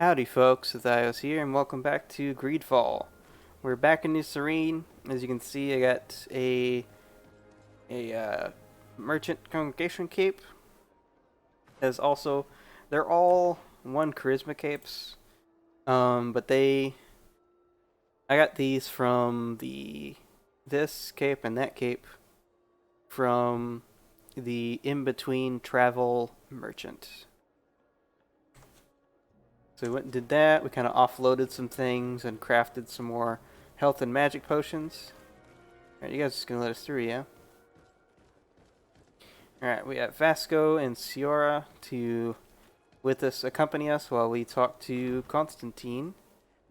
Howdy folks, Thios here, and welcome back to Greedfall. We're back in New Serene. As you can see, I got a merchant congregation cape. As also, they're all one charisma capes. But I got these from this cape and that cape from the in-between travel merchant. So we went and did that. We kind of offloaded some things and crafted some more health and magic potions. Alright, you guys are just going to let us through, yeah? Alright, we have Vasco and Ciora to accompany us while we talk to Constantine.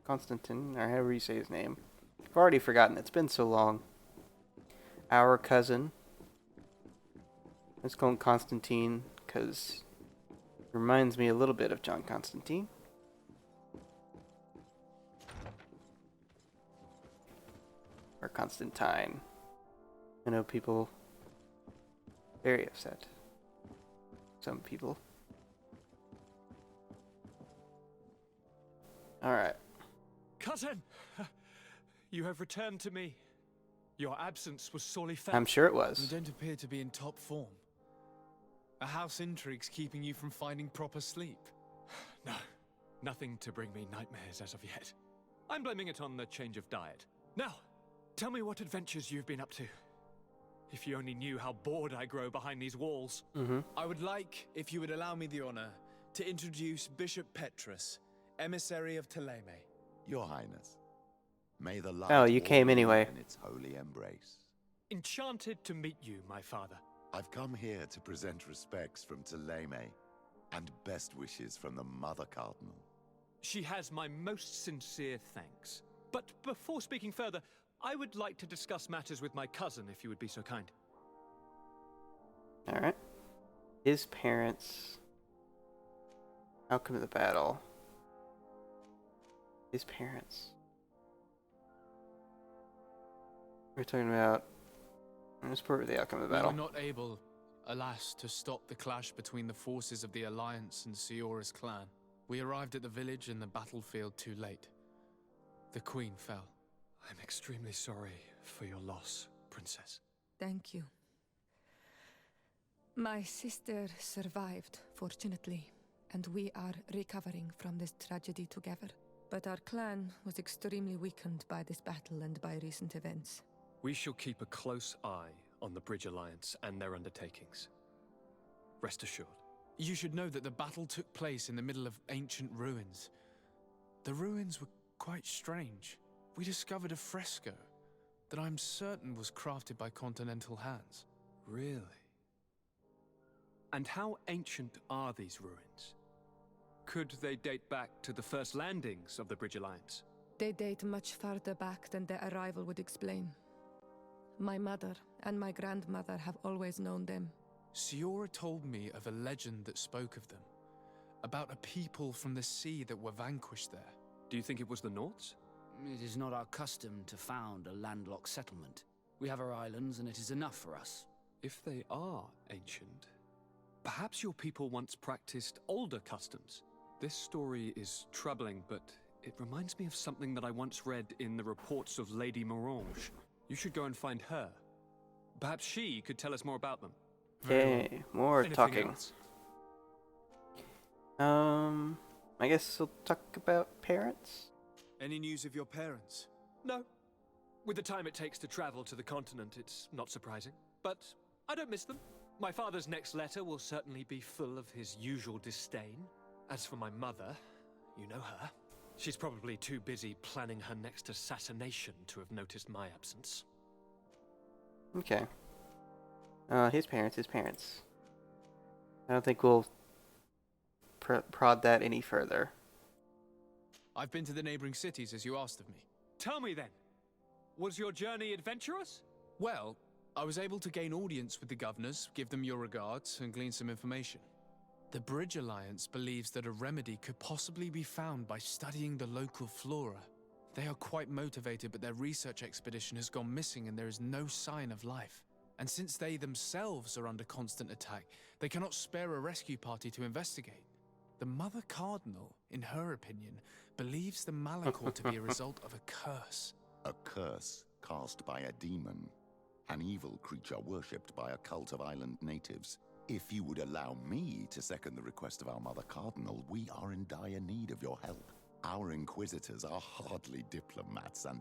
Constantine, or however you say his name. I've already forgotten. It's been so long. Our cousin. Let's call him Constantine, because it reminds me a little bit of John Constantine. Or Constantine. I know people very upset. Some people. Alright. Cousin! You have returned to me. Your absence was sorely felt. I'm sure it You was. don't appear to be in top form. A house intrigue's keeping you from finding proper sleep. No, nothing to bring me nightmares as of yet. I'm blaming it on the change of diet. Now, tell me what adventures you've been up to. If you only knew how bored I grow behind these walls. I would like, if you would allow me the honor, to introduce Bishop Petrus, emissary of Ptolemy. Your Highness, may the light Oh, you came warm you anyway. in its holy embrace. Enchanted to meet you, my father. I've come here to present respects from Ptolemy and best wishes from the Mother Cardinal. She has my most sincere thanks. But before speaking further, I would like to discuss matters with my cousin, if you would be so kind. Alright. His parents. Outcome of the battle. His parents. We're talking about. Let's put the outcome of the We battle. were not able, alas, to stop the clash between the forces of the Alliance and Ciora's clan. We arrived at the village and the battlefield too late. The Queen fell. I'm extremely sorry for your loss, Princess. Thank you. My sister survived, fortunately, and we are recovering from this tragedy together. But our clan was extremely weakened by this battle and by recent events. We shall keep a close eye on the Bridge Alliance and their undertakings. Rest assured. You should know that the battle took place in the middle of ancient ruins. The ruins were quite strange. We discovered a fresco that I'm certain was crafted by continental hands. Really? And how ancient are these ruins? Could they date back to the first landings of the Bridge Alliance? They date much farther back than their arrival would explain. My mother and my grandmother have always known them. Ciora told me of a legend that spoke of them, about a people from the sea that were vanquished there. Do you think it was the Nords? It is not our custom to found a landlocked settlement. We have our islands, and it is enough for us. If they are ancient, perhaps your people once practiced older customs. This story is troubling, but it reminds me of something that I once read in the reports of Lady Morange. You should go and find her. Perhaps she could tell us more about them. Okay, more Anything talking. else? I guess we'll talk about parents. Any news of your parents? No. With the time it takes to travel to the continent, it's not surprising. But I don't miss them. My father's next letter will certainly be full of his usual disdain. As for my mother, you know her. She's probably too busy planning her next assassination to have noticed my absence. Okay. His parents. I don't think we'll prod that any further. I've been to the neighboring cities as you asked of me. Tell me then, was your journey adventurous? Well, I was able to gain audience with the governors, give them your regards, and glean some information. The Bridge Alliance believes that a remedy could possibly be found by studying the local flora. They are quite motivated, but their research expedition has gone missing and there is no sign of life. And since they themselves are under constant attack, they cannot spare a rescue party to investigate. The Mother Cardinal, in her opinion, believes the Malachor to be a result of a curse. A curse cast by a demon. An evil creature worshipped by a cult of island natives. If you would allow me to second the request of our Mother Cardinal, we are in dire need of your help. Our inquisitors are hardly diplomats and...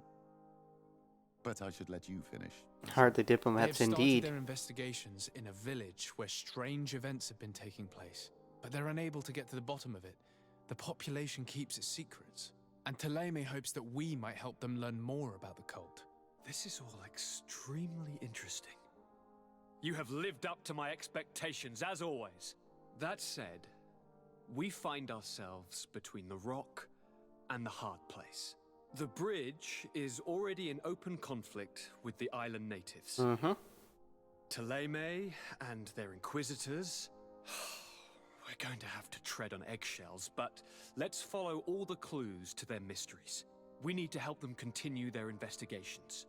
But I should let you finish. Hardly They have diplomats started indeed. their investigations in a village where strange events have been taking place, but they're unable to get to the bottom of it. The population keeps its secrets, and Thélème hopes that we might help them learn more about the cult. This is all extremely interesting. You have lived up to my expectations, as always. That said, we find ourselves between the rock and the hard place. The bridge is already in open conflict with the island natives. Mm-hmm. Thélème and their inquisitors... We're going to have to tread on eggshells, but let's follow all the clues to their mysteries. We need to help them continue their investigations.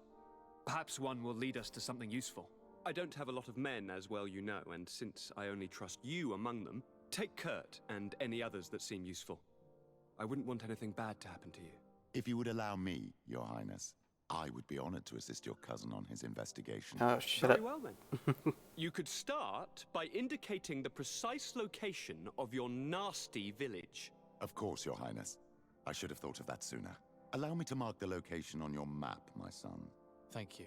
Perhaps one will lead us to something useful. I don't have a lot of men, as well you know, and since I only trust you among them, take Kurt and any others that seem useful. I wouldn't want anything bad to happen to you. If you would allow me, Your Highness, I would be honored to assist your cousin on his investigation. Oh, shut Very up. well then. You could start by indicating the precise location of your nasty village. Of course, Your Highness. I should have thought of that sooner. Allow me to mark the location on your map, my son. Thank you.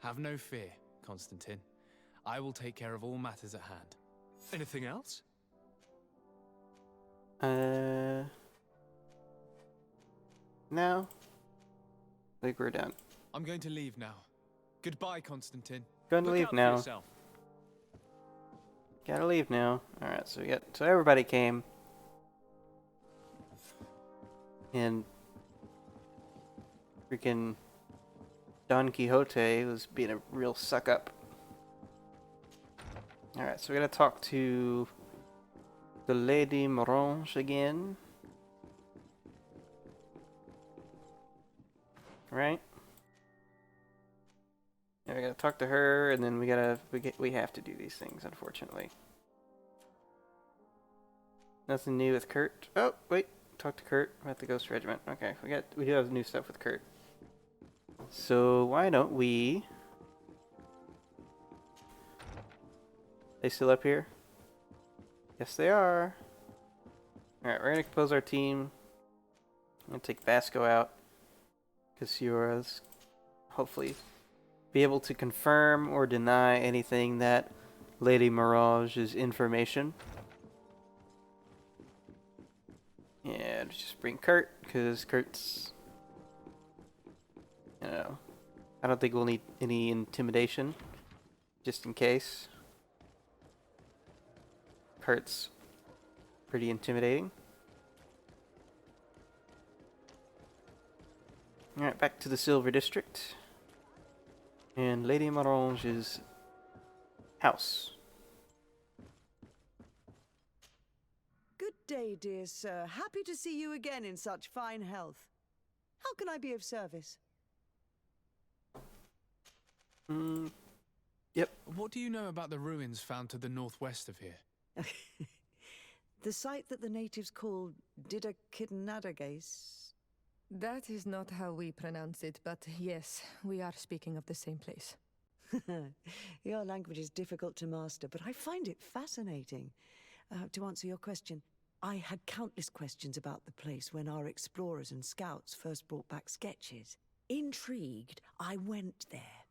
Have no fear, Constantine. I will take care of all matters at hand. Anything else? No. I think we're done. I'm going to leave now. Goodbye, Constantine. Going to Look leave out for now. yourself. Gotta leave now. Alright, so everybody came. And freaking Don Quixote was being a real suck up. Alright, so we gotta talk to the Lady Morange again. Right? Yeah, we gotta talk to her, and then we have to do these things, unfortunately. Nothing new with Kurt. Oh, wait. Talk to Kurt about the Ghost Regiment. Okay, we do have new stuff with Kurt. So why don't we... They still up here? Yes, they are. Alright, we're gonna compose our team. I'm gonna take Vasco out. Because Siora's hopefully be able to confirm or deny anything that Lady Mirage's information. Yeah, just bring Kurt, because Kurt's... You know, I don't think we'll need any intimidation, just in case. Kurt's pretty intimidating. Alright, back to the Silver District. And Lady Morange's house. Good day, dear sir. Happy to see you again in such fine health. How can I be of service? Yep. What do you know about the ruins found to the northwest of here? The site that the natives call Didakidnadagase. That is not how we pronounce it, but yes, we are speaking of the same place. Your language is difficult to master, but I find it fascinating. To answer your question, I had countless questions about the place when our explorers and scouts first brought back sketches. Intrigued, I went there.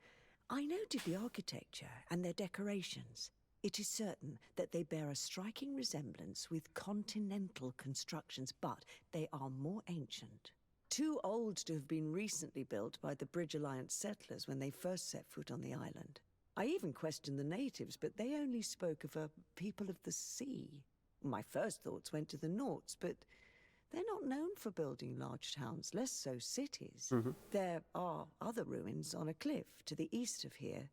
I noted the architecture and their decorations. It is certain that they bear a striking resemblance with continental constructions, but they are more ancient. Too old to have been recently built by the Bridge Alliance settlers when they first set foot on the island. I even questioned the natives, but they only spoke of a people of the sea. My first thoughts went to the Nauts, but they're not known for building large towns, less so cities. There are other ruins on a cliff to the east of here.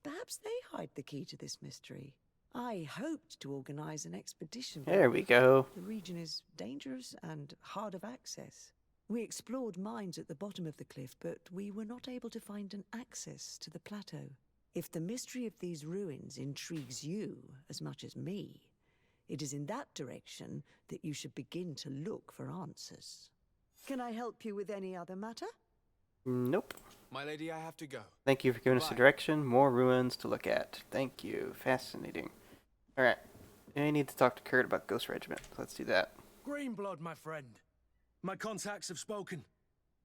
Perhaps they hide the key to this mystery. I hoped to organize an expedition. There we go. The region is dangerous and hard of access. We explored mines at the bottom of the cliff, but we were not able to find an access to the plateau. If the mystery of these ruins intrigues you as much as me, It is in that direction that you should begin to look for answers. Can I help you with any other matter? Nope. My lady, I have to go. Thank you for giving us a Goodbye. direction. More ruins to look at. Thank you. Fascinating. Alright. I need to talk to Kurt about Ghost Regiment. Let's do that. Greenblood, my friend. My contacts have spoken.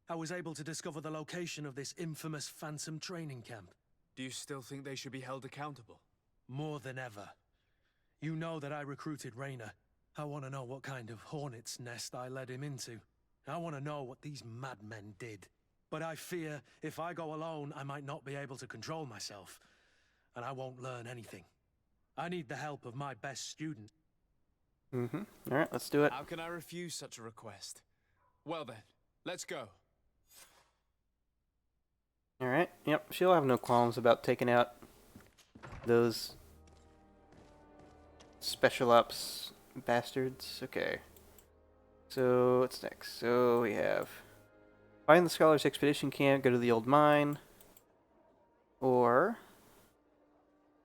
I was able to discover the location of this infamous Phantom training camp. Do you still think they should be held accountable? More than ever. You know that I recruited Rayner. I want to know what kind of hornet's nest I led him into. I want to know what these madmen did. But I fear if I go alone, I might not be able to control myself. And I won't learn anything. I need the help of my best student. Alright, let's do it. How can I refuse such a request? Well then, let's go. Alright, yep. She'll have no qualms about taking out those special ops bastards. Okay. So, what's next? So, we have find the Scholars Expedition Camp, go to the old mine, or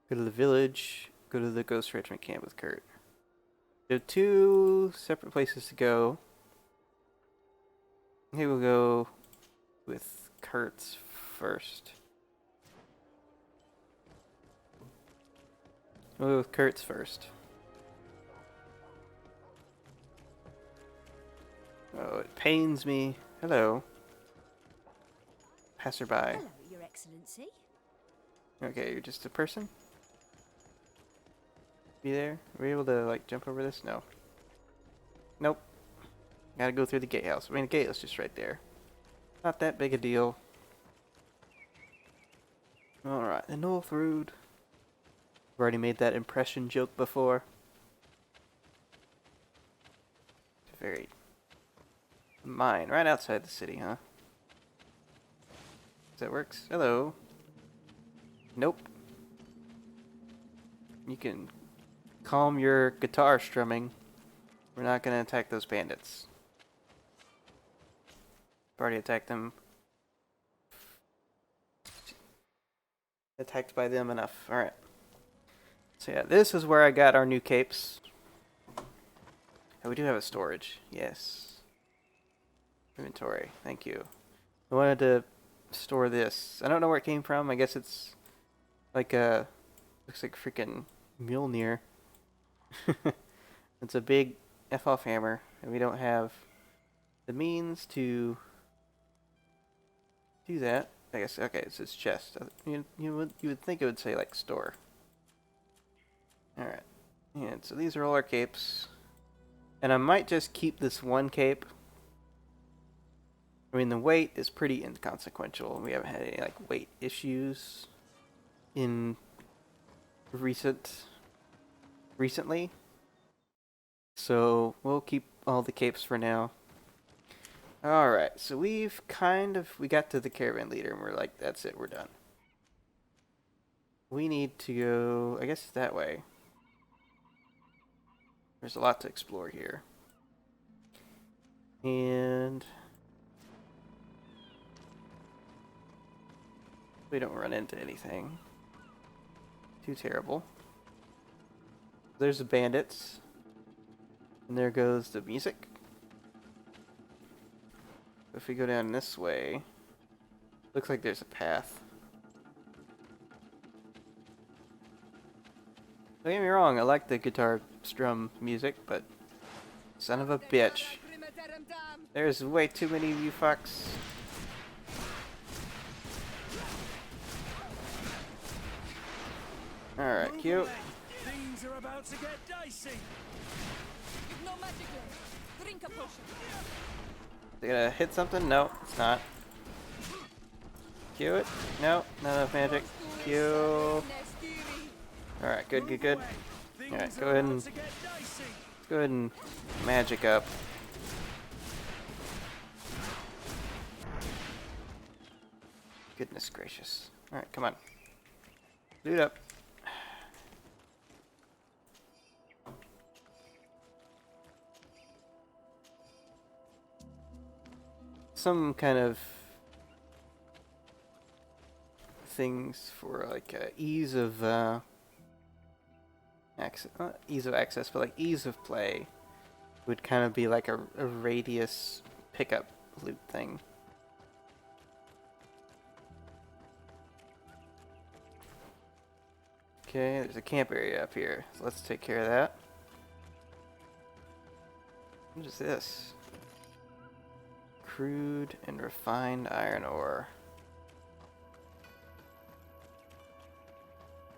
go to the village, go to the Ghost Regiment Camp with Kurt. So, two separate places to go. Okay, we'll go with Kurt's first. We'll go with Kurt's first. Oh, it pains me. Hello. Passerby. Hello, Your Excellency. Okay, you're just a person? Be there? Are we able to, like, jump over this? No. Nope. Gotta go through the gatehouse. I mean, the gate is just right there. Not that big a deal. Alright, the North Road. I've already made that impression joke before. It's very... mine, right outside the city, huh? That works. Hello. Nope. You can calm your guitar strumming. We're not gonna attack those bandits. I've already attacked them. Attacked by them enough. Alright. So yeah, this is where I got our new capes. Oh, we do have a storage. Yes. Inventory. Thank you. I wanted to store this. I don't know where it came from. I guess it's like a... looks like freaking Mjolnir. It's a big F-off hammer, and we don't have the means to do that. I guess, okay, it's his chest. You would think it would say, like, store. Alright. And so these are all our capes. And I might just keep this one cape. I mean, the weight is pretty inconsequential. We haven't had any, like, weight issues in recently. So we'll keep all the capes for now. Alright, so we got to the caravan leader and we're like, that's it, we're done. We need to go, I guess, that way. There's a lot to explore here. And we don't run into anything too terrible. There's the bandits. And there goes the music. If we go down this way, looks like there's a path. Don't get me wrong, I like the guitar strum music, but son of a bitch. There's way too many of you fucks. Alright, cute. Things are about to get dicey. No magic left. Drink a potion. They gonna hit something? No, it's not. Cue it? No, not enough magic. Cue. Alright, good. Alright, go ahead and magic up. Goodness gracious. Alright, come on. Loot up. Some kind of things for like ease of kind access, not ease of access, but like ease of play, would kind of be like a radius pickup loot thing. Okay, there's a camp area up here, so let's take care of that. What is this? Crude and refined iron ore.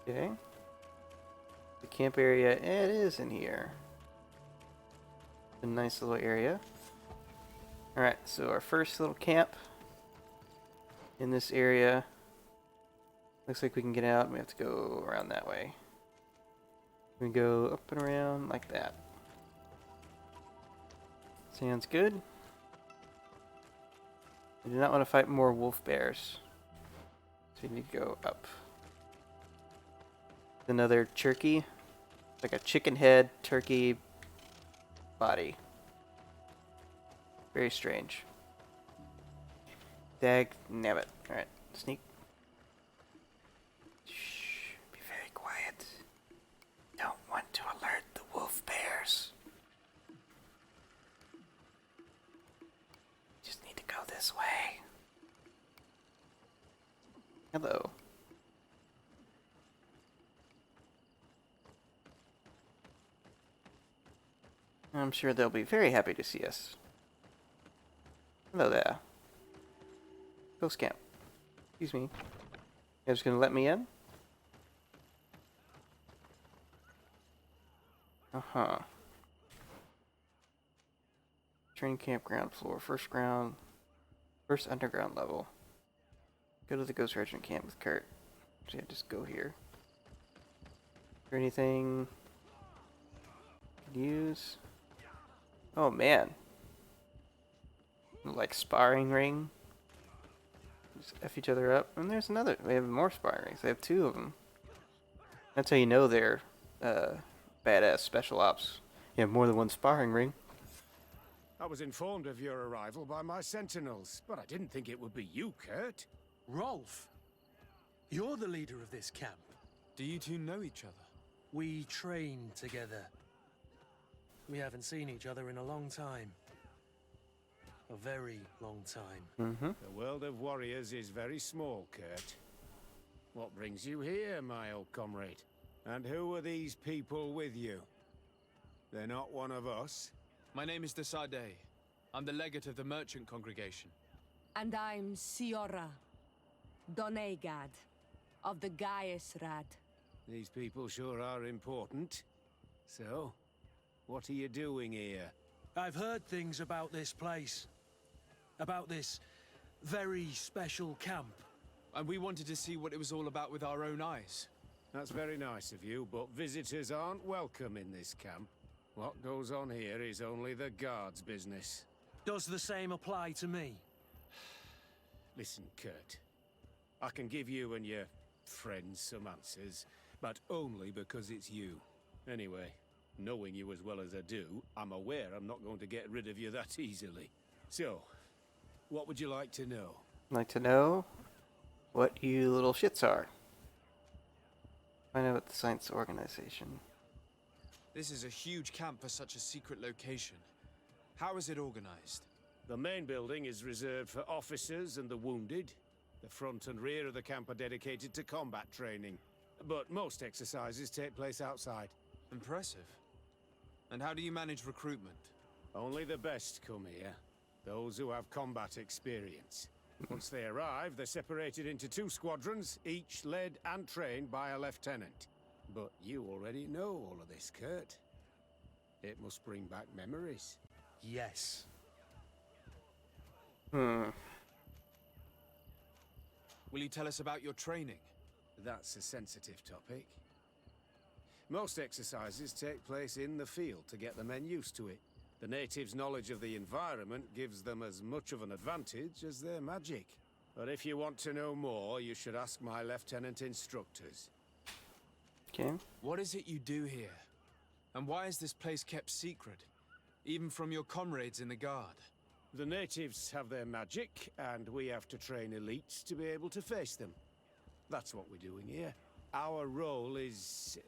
Okay. The camp area, it is in here. A nice little area. Alright, so our first little camp in this area. Looks like we can get out and we have to go around that way. We go up and around like that. Sounds good. We do not want to fight more wolf bears. So we need to go up. Another turkey. Like a chicken head, turkey body. Very strange. Dag nabbit. Alright, sneak. Shh, be very quiet. Don't want to alert the wolf bears. Just need to go this way. Hello. I'm sure they'll be very happy to see us. Hello there. Ghost camp. Excuse me. You guys gonna let me in? Uh-huh. Training camp ground floor. First underground level. Go to the Ghost Regiment camp with Kurt. So yeah, just go here. Is there anything I could use? Oh man. Like sparring ring. Just F each other up. And there's another. They have more sparring rings. They have 2 of them. That's how you know they're badass special ops. You have more than one sparring ring. I was informed of your arrival by my sentinels, but I didn't think it would be you, Kurt. Rolf, you're the leader of this camp. Do you two know each other? We train together. We haven't seen each other in a long time. A very long time. Mm-hmm. The world of warriors is very small, Kurt. What brings you here, my old comrade? And who are these people with you? They're not one of us? My name is the Sardet. I'm the legate of the merchant congregation. And I'm Siora, Donegad, of the Gaiusrad. These people sure are important. So, what are you doing here? I've heard things about this place. About this very special camp. And we wanted to see what it was all about with our own eyes. That's very nice of you, but visitors aren't welcome in this camp. What goes on here is only the guards' business. Does the same apply to me? Listen, Kurt. I can give you and your friends some answers, but only because it's you. Anyway, knowing you as well as I do, I'm aware I'm not going to get rid of you that easily. So, what would you like to know? I'd like to know what you little shits are. Find out about the science organization. This is a huge camp for such a secret location. How is it organized? The main building is reserved for officers and the wounded. The front and rear of the camp are dedicated to combat training. But most exercises take place outside. Impressive. And how do you manage recruitment? Only the best come here. Those who have combat experience. Once they arrive, they're separated into 2 squadrons, each led and trained by a lieutenant. But you already know all of this, Kurt. It must bring back memories. Yes. Will you tell us about your training? That's a sensitive topic. Most exercises take place in the field to get the men used to it. The natives' knowledge of the environment gives them as much of an advantage as their magic. But if you want to know more, you should ask my lieutenant instructors. Okay. What is it you do here? And why is this place kept secret? Even from your comrades in the guard? The natives have their magic, and we have to train elites to be able to face them. That's what we're doing here. Our role is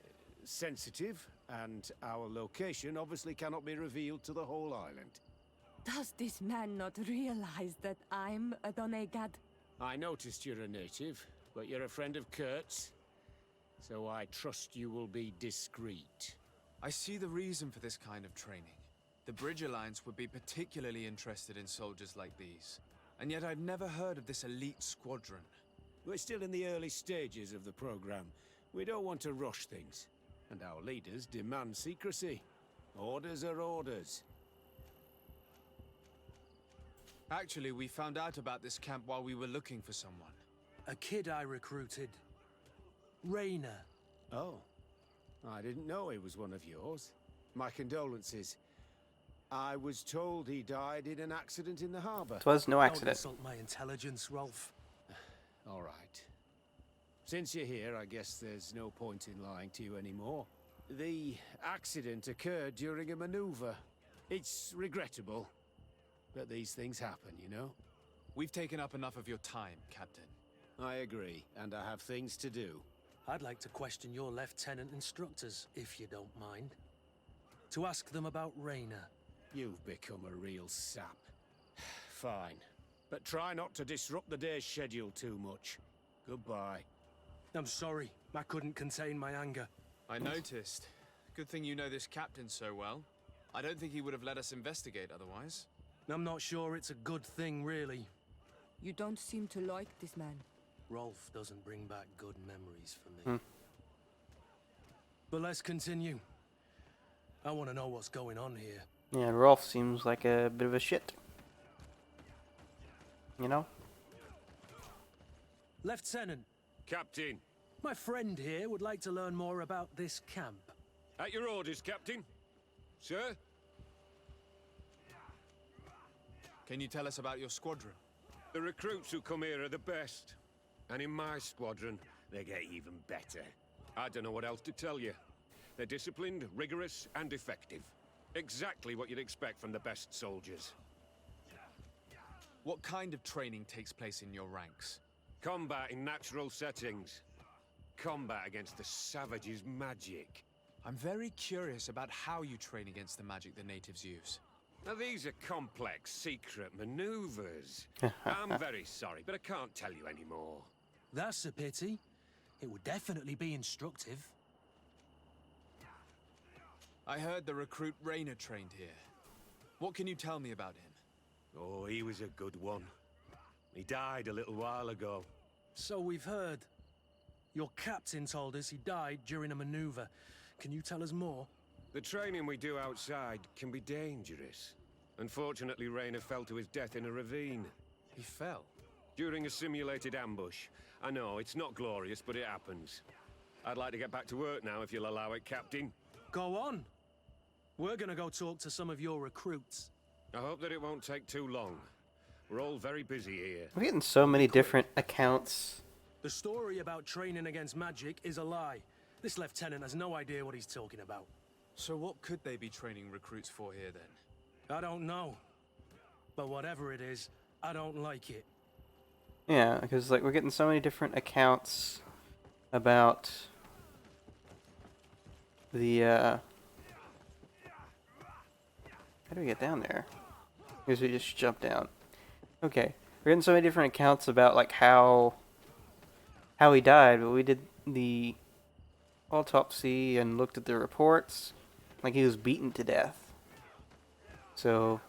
sensitive, and our location obviously cannot be revealed to the whole island. Does this man not realize that I'm a Donegad? I noticed you're a native, but you're a friend of Kurt's, so I trust you will be discreet. I see the reason for this kind of training. The Bridge Alliance would be particularly interested in soldiers like these. And yet I'd never heard of this elite squadron. We're still in the early stages of the program. We don't want to rush things. And our leaders demand secrecy. Orders are orders. Actually, we found out about this camp while we were looking for someone. A kid I recruited. Rainer. Oh. I didn't know he was one of yours. My condolences. I was told he died in an accident in the harbor. It was no Don't accident. insult my intelligence, Rolf. All right. Since you're here, I guess there's no point in lying to you anymore. The accident occurred during a maneuver. It's regrettable, but these things happen, you know? We've taken up enough of your time, Captain. I agree, and I have things to do. I'd like to question your lieutenant instructors, if you don't mind. To ask them about Rainer. You've become a real sap. Fine. But try not to disrupt the day's schedule too much. Goodbye. I'm sorry. I couldn't contain my anger. I noticed. Good thing you know this captain so well. I don't think he would have let us investigate otherwise. I'm not sure it's a good thing, really. You don't seem to like this man. Rolf doesn't bring back good memories for me. But let's continue. I want to know what's going on here. Yeah, Rolf seems like a bit of a shit. You know? Lieutenant, Captain. my friend here would like to learn more about this camp. At your orders, Captain. Sir? Can you tell us about your squadron? The recruits who come here are the best. And in my squadron, they get even better. I don't know what else to tell you. They're disciplined, rigorous, and effective. Exactly what you'd expect from the best soldiers. What kind of training takes place in your ranks? Combat in natural settings. Combat against the savages' magic. I'm very curious about how you train against the magic the natives use. Now these are complex, secret maneuvers. I'm very sorry, but I can't tell you anymore. That's a pity. It would definitely be instructive. I heard the recruit Rainer trained here. What can you tell me about him? Oh, he was a good one. He died a little while ago. So we've heard. Your captain told us he died during a maneuver. Can you tell us more? The training we do outside can be dangerous. Unfortunately, Rainer fell to his death in a ravine. He fell? During a simulated ambush. I know, it's not glorious, but it happens. I'd like to get back to work now, if you'll allow it, Captain. Go on. We're gonna go talk to some of your recruits. I hope that it won't take too long. We're all very busy here. We're getting so many different accounts. The story about training against magic is a lie. This lieutenant has no idea what he's talking about. So what could they be training recruits for here then? I don't know. But whatever it is, I don't like it. Yeah, because like we're getting so many different accounts about the how do we get down there? Because we just jumped down. Okay. We're getting so many different accounts about like how he died, but we did the autopsy and looked at the reports. Like he was beaten to death. So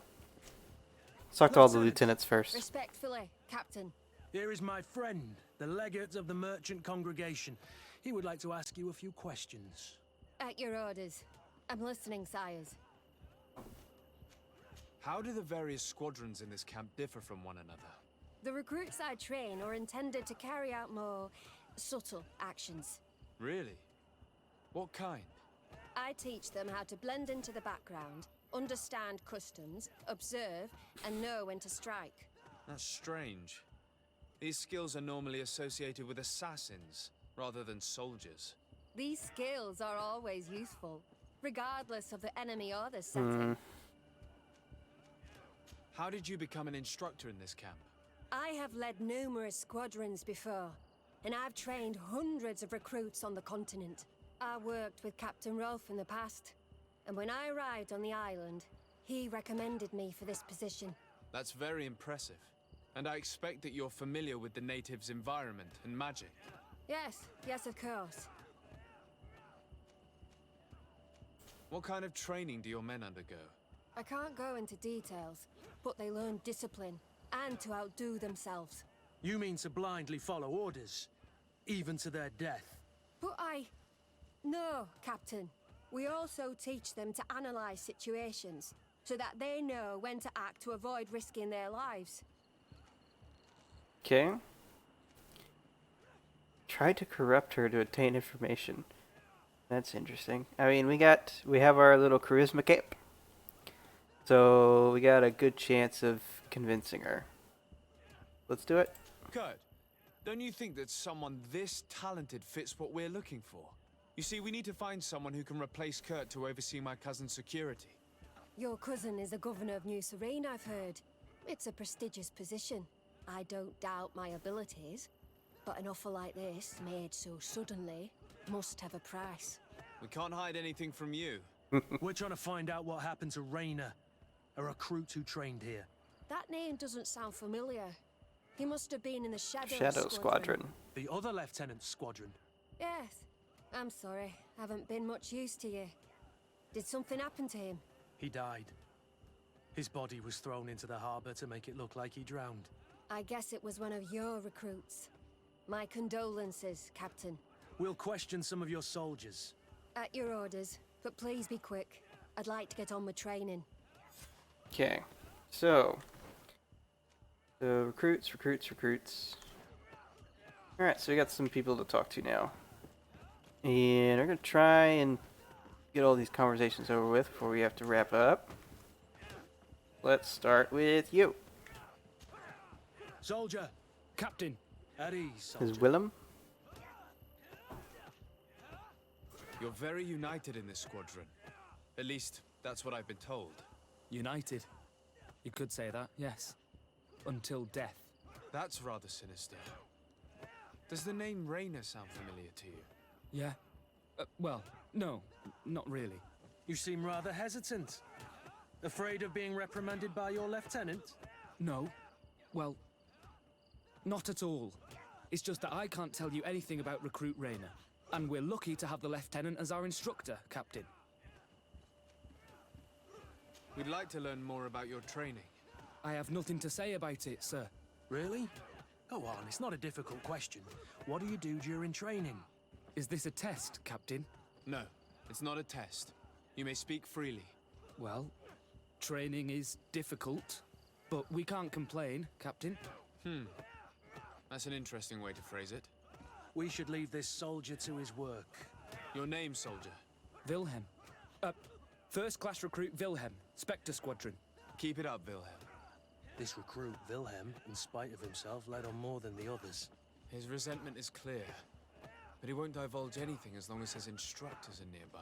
let's talk to all the lieutenants first. Respectfully, Captain. Here is my friend, the legate of the merchant congregation. He would like to ask you a few questions. At your orders. I'm listening, sires. How do the various squadrons in this camp differ from one another? The recruits I train are intended to carry out more subtle actions. Really? What kind? I teach them how to blend into the background, understand customs, observe, and know when to strike. That's strange. These skills are normally associated with assassins, rather than soldiers. These skills are always useful, regardless of the enemy or the setting. How did you become an instructor in this camp? I have led numerous squadrons before, and I've trained hundreds of recruits on the continent. I worked with Captain Rolfe in the past, and when I arrived on the island, he recommended me for this position. That's very impressive. And I expect that you're familiar with the natives' environment and magic. Yes, of course. What kind of training do your men undergo? I can't go into details, but they learn discipline and to outdo themselves. You mean to blindly follow orders, even to their death? But No, Captain. We also teach them to analyze situations, so that they know when to act to avoid risking their lives. Okay. Try to corrupt her to obtain information. That's interesting. I mean, we have our little charisma cape. So we got a good chance of convincing her. Let's do it. Kurt, don't you think that someone this talented fits what we're looking for? You see, we need to find someone who can replace Kurt to oversee my cousin's security. Your cousin is the governor of New Serene, I've heard. It's a prestigious position. I don't doubt my abilities, but an offer like this, made so suddenly, must have a price. We can't hide anything from you. We're trying to find out what happened to Rayner, a recruit who trained here. That name doesn't sound familiar. He must have been in the Shadow Squadron. The other lieutenant's squadron. Yes. I'm sorry. Haven't been much use to you. Did something happen to him? He died. His body was thrown into the harbor to make it look like he drowned. I guess it was one of your recruits. My condolences, Captain. We'll question some of your soldiers. At your orders, but please be quick. I'd like to get on with training. Okay. So recruits. Alright, so we got some people to talk to now. And we're going to try and get all these conversations over with before we have to wrap up. Let's start with you. Soldier! Captain! At ease, soldier. Is Willem? You're very united in this squadron. At least, that's what I've been told. United. You could say that, yes. Until death. That's rather sinister. Does the name Rayner sound familiar to you? Yeah. Well, no, not really. You seem rather hesitant. Afraid of being reprimanded by your lieutenant? No. Well, not at all. It's just that I can't tell you anything about Recruit Rayner. And we're lucky to have the lieutenant as our instructor, Captain. We'd like to learn more about your training. I have nothing to say about it, sir. Really? Go on, it's not a difficult question. What do you do during training? Is this a test, Captain? No, it's not a test. You may speak freely. Well, training is difficult, but we can't complain, Captain. That's an interesting way to phrase it. We should leave this soldier to his work. Your name, soldier? Wilhelm. First class recruit Wilhelm, Spectre Squadron. Keep it up, Wilhelm. This recruit, Wilhelm, in spite of himself, led on more than the others. His resentment is clear, but he won't divulge anything as long as his instructors are nearby.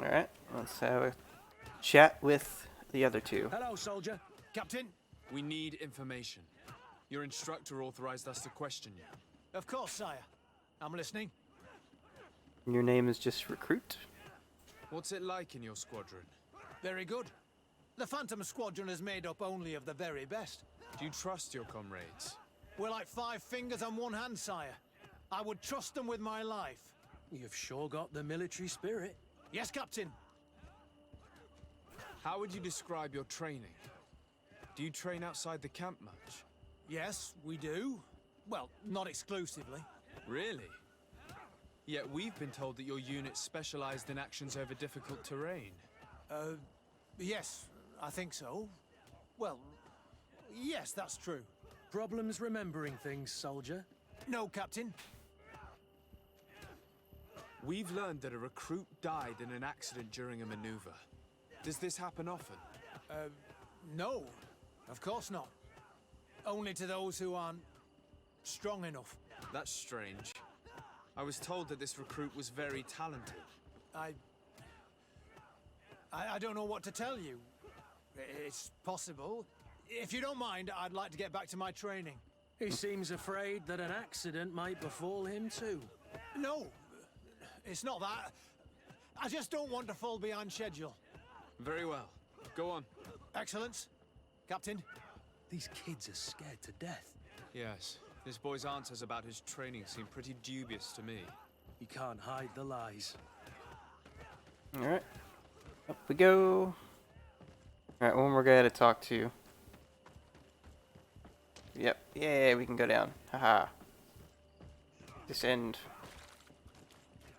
Alright, let's have a chat with the other two. Hello, soldier. Captain? We need information. Your instructor authorized us to question you. Of course, sire. I'm listening. Your name is just Recruit? What's it like in your squadron? Very good. The Phantom Squadron is made up only of the very best. Do you trust your comrades? We're like 5 fingers on one hand, sire. I would trust them with my life. You've sure got the military spirit. Yes, Captain. How would you describe your training? Do you train outside the camp much? Yes, we do. Well, not exclusively. Really? Yet we've been told that your unit specialized in actions over difficult terrain. Yes, I think so. Well, yes, that's true. Problems remembering things, soldier? No, Captain. We've learned that a recruit died in an accident during a maneuver. Does this happen often? No, of course not. Only to those who aren't strong enough. That's strange. I was told that this recruit was very talented. I don't know what to tell you. It's possible. If you don't mind, I'd like to get back to my training. He seems afraid that an accident might befall him too. No, it's not that. I just don't want to fall behind schedule. Very well. Go on. Excellence. Captain. These kids are scared to death. Yes. This boy's answers about his training seem pretty dubious to me. You can't hide the lies. Alright. Up we go. Alright, one more guy to talk to. Yep. Yeah, we can go down. Haha. Descend.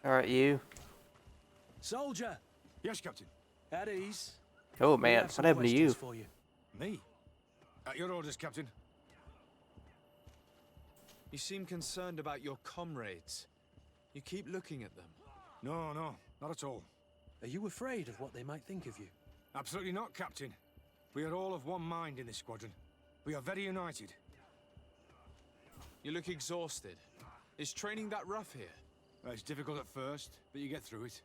Alright, you. Soldier! Yes, Captain. At ease. Oh We man, have what some happened to you? questions for you. Me? At your orders, Captain. You seem concerned about your comrades. You keep looking at them. No, not at all. Are you afraid of what they might think of you? Absolutely not, Captain. We are all of one mind in this squadron. We are very united. You look exhausted. Is training that rough here? It's difficult at first, but you get through it.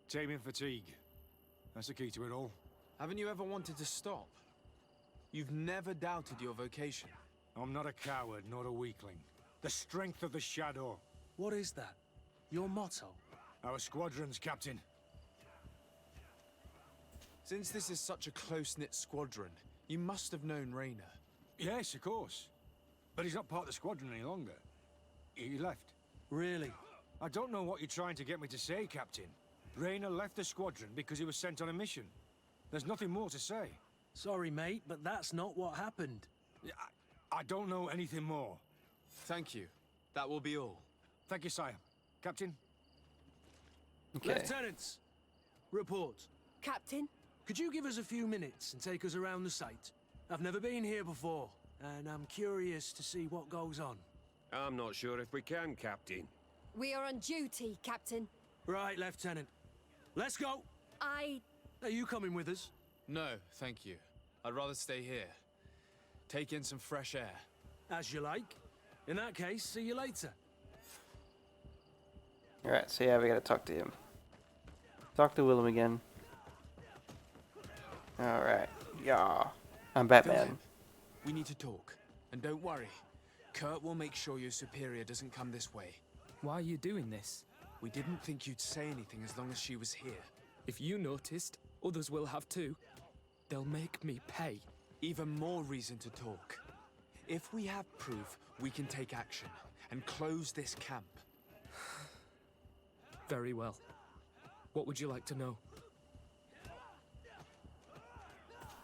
Taming fatigue. That's the key to it all. Haven't you ever wanted to stop? You've never doubted your vocation. I'm not a coward, nor a weakling. The strength of the Shadow. What is that? Your motto? Our squadron's, Captain. Since this is such a close-knit squadron, you must have known Raynor. Yes, of course. But he's not part of the squadron any longer. He left. Really? I don't know what you're trying to get me to say, Captain. Raynor left the squadron because he was sent on a mission. There's nothing more to say. Sorry, mate, but that's not what happened. I don't know anything more. Thank you. That will be all. Thank you, sire. Captain? Okay. Lieutenants, report. Captain? Could you give us a few minutes and take us around the site? I've never been here before, and I'm curious to see what goes on. I'm not sure if we can, Captain. We are on duty, Captain. Right, Lieutenant. Let's go! Are you coming with us? No, thank you. I'd rather stay here. Take in some fresh air. As you like. In that case, see you later. Alright, so yeah, we gotta talk to him. Talk to Willem again. Alright. Yeah. I'm Batman. Go ahead. We need to talk. And don't worry. Kurt will make sure your superior doesn't come this way. Why are you doing this? We didn't think you'd say anything as long as she was here. If you noticed, others will have too. They'll make me pay. Even more reason to talk. If we have proof, we can take action and close this camp. Very well. What would you like to know?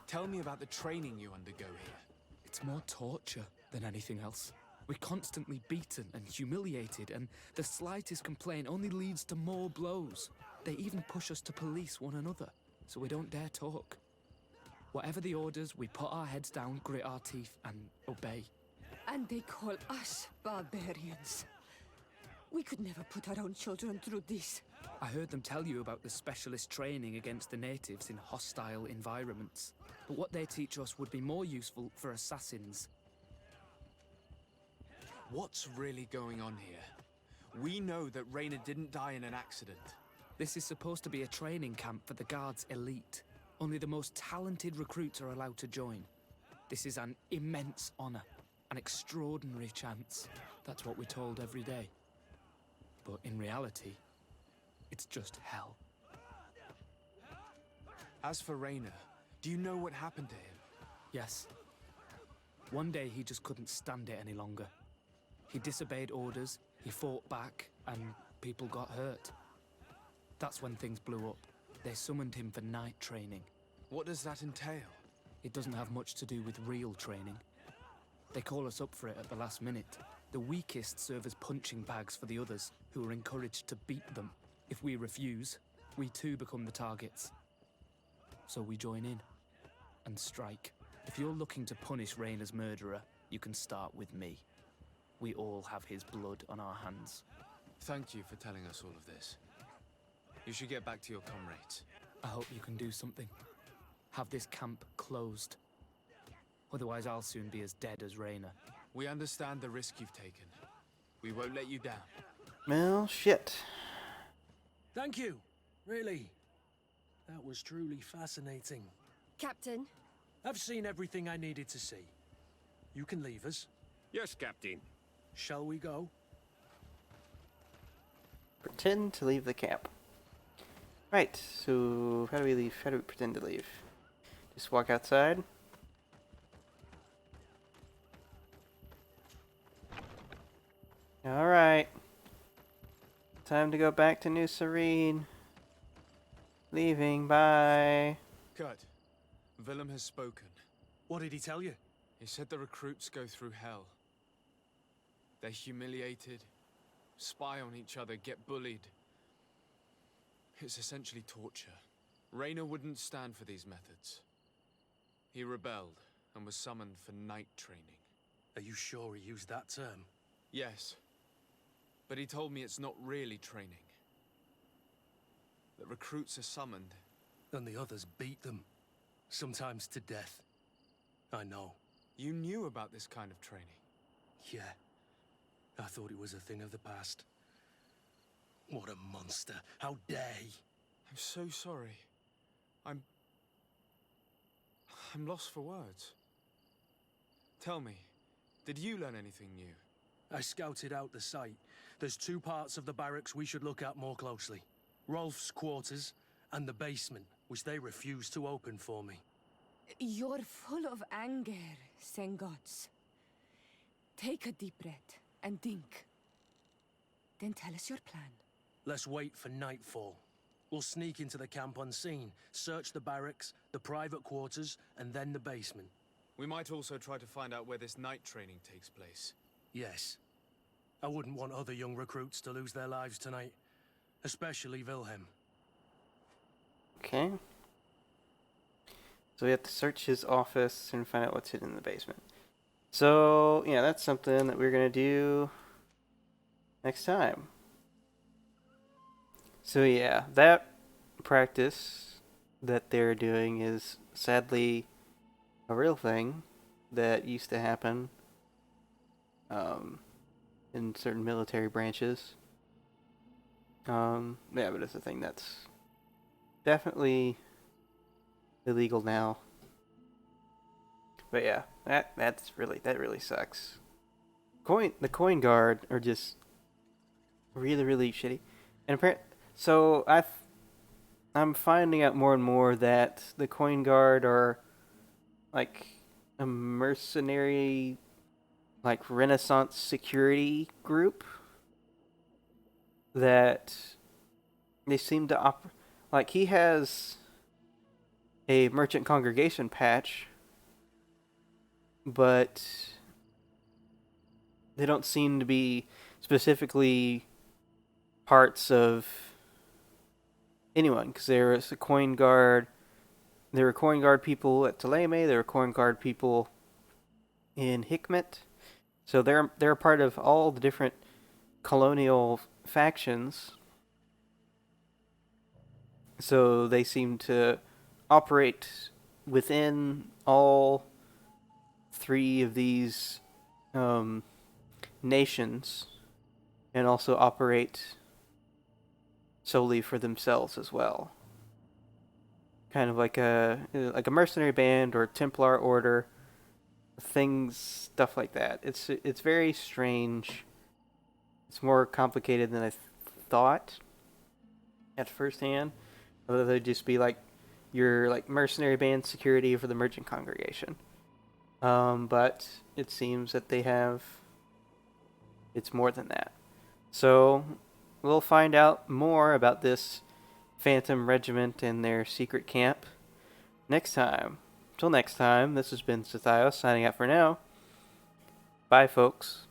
Tell me about the training you undergo here. It's more torture than anything else. We're constantly beaten and humiliated, and the slightest complaint only leads to more blows. They even push us to police one another, so we don't dare talk. Whatever the orders, we put our heads down, grit our teeth, and obey. And they call us barbarians. We could never put our own children through this. I heard them tell you about the specialist training against the natives in hostile environments. But what they teach us would be more useful for assassins. What's really going on here? We know that Raynor didn't die in an accident. This is supposed to be a training camp for the Guard's elite. Only the most talented recruits are allowed to join. This is an immense honor, an extraordinary chance. That's what we're told every day. But in reality, it's just hell. As for Raynor, do you know what happened to him? Yes. One day he just couldn't stand it any longer. He disobeyed orders, he fought back, and people got hurt. That's when things blew up. They summoned him for night training. What does that entail? It doesn't have much to do with real training. They call us up for it at the last minute. The weakest serve as punching bags for the others, who are encouraged to beat them. If we refuse, we too become the targets. So we join in and strike. If you're looking to punish Raynor's murderer, you can start with me. We all have his blood on our hands. Thank you for telling us all of this. You should get back to your comrades. I hope you can do something. Have this camp closed. Otherwise, I'll soon be as dead as Raynor. We understand the risk you've taken. We won't let you down. Well, shit. Thank you. Really. That was truly fascinating. Captain? I've seen everything I needed to see. You can leave us. Yes, Captain. Shall we go? Pretend to leave the camp. Right, so how do we leave? How do we pretend to leave? Just walk outside? Alright. Time to go back to New Serene. Leaving, bye. Kurt, Willem has spoken. What did he tell you? He said the recruits go through hell. They're humiliated, spy on each other, get bullied. It's essentially torture. Raynor wouldn't stand for these methods. He rebelled and was summoned for night training. Are you sure he used that term? Yes, but he told me it's not really training. The recruits are summoned. And the others beat them, sometimes to death. I know. You knew about this kind of training? Yeah. I thought it was a thing of the past. What a monster. How dare he? I'm so sorry. I'm lost for words. Tell me, did you learn anything new? I scouted out the site. There's 2 parts of the barracks we should look at more closely. Rolf's quarters and the basement, which they refused to open for me. You're full of anger, Sengots. Take a deep breath and think. Then tell us your plan. Let's wait for nightfall. We'll sneak into the camp unseen, search the barracks, the private quarters, and then the basement. We might also try to find out where this night training takes place. Yes. I wouldn't want other young recruits to lose their lives tonight. Especially Wilhelm. Okay. So we have to search his office and find out what's hidden in the basement. So, yeah, that's something that we're going to do next time. So, yeah, that practice that they're doing is sadly a real thing that used to happen in certain military branches. Yeah, but it's a thing that's definitely illegal now. But yeah, that really sucks. The coin guard are just really shitty. And so I'm finding out more and more that the coin guard are like a mercenary, like Renaissance security group that they seem to like he has a merchant congregation patch, but they don't seem to be specifically parts of anyone, because there was a coin guard. There were coin guard people at Ptolemy. There were coin guard people in Hikmet. So they're a part of all the different colonial factions. So they seem to operate within all 3 of these nations, and also operate solely for themselves as well. Kind of like a mercenary band or Templar order, stuff like that. It's very strange. It's more complicated than I thought at first hand. Whether they'd just be like your like mercenary band security for the merchant congregation. But it seems that it's more than that. So we'll find out more about this Phantom Regiment and their secret camp next time. Till next time, this has been Sathios signing out for now. Bye, folks.